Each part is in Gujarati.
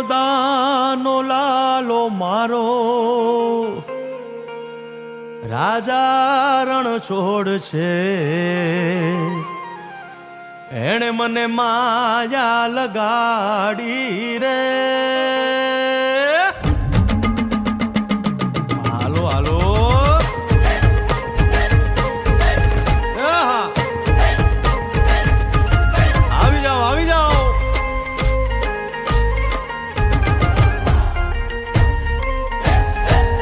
યશોદાનો લાલો મારો રાજા રણ છોડ છે, એણે મને માયા લગાડી રે. હાલો હાલો આવી જાઓ આવી જાઓ.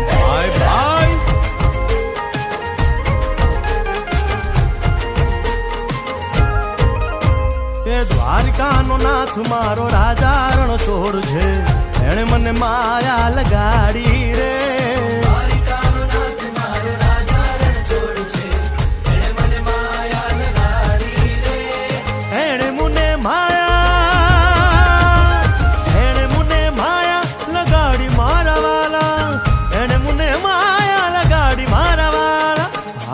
ભાઈ ભાઈ એ દ્વારકાનો નાથ મારો રાજા રણ છોડ છે, એણે મને માયા લગાડી રે.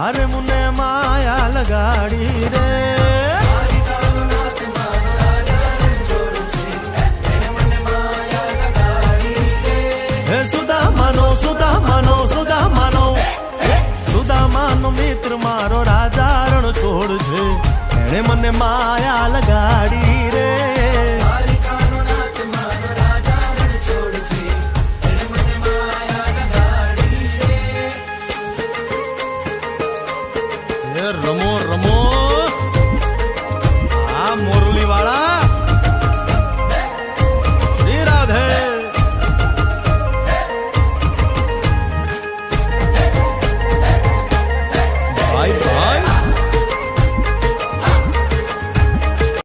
અરે મુને માયા લગાડી રે. હે સુદામાનો સુદામાનો સુદામાનો સુદામાનો મિત્ર મારો રાજા રણ છોડ છે, એણે મને માયા લગાડી.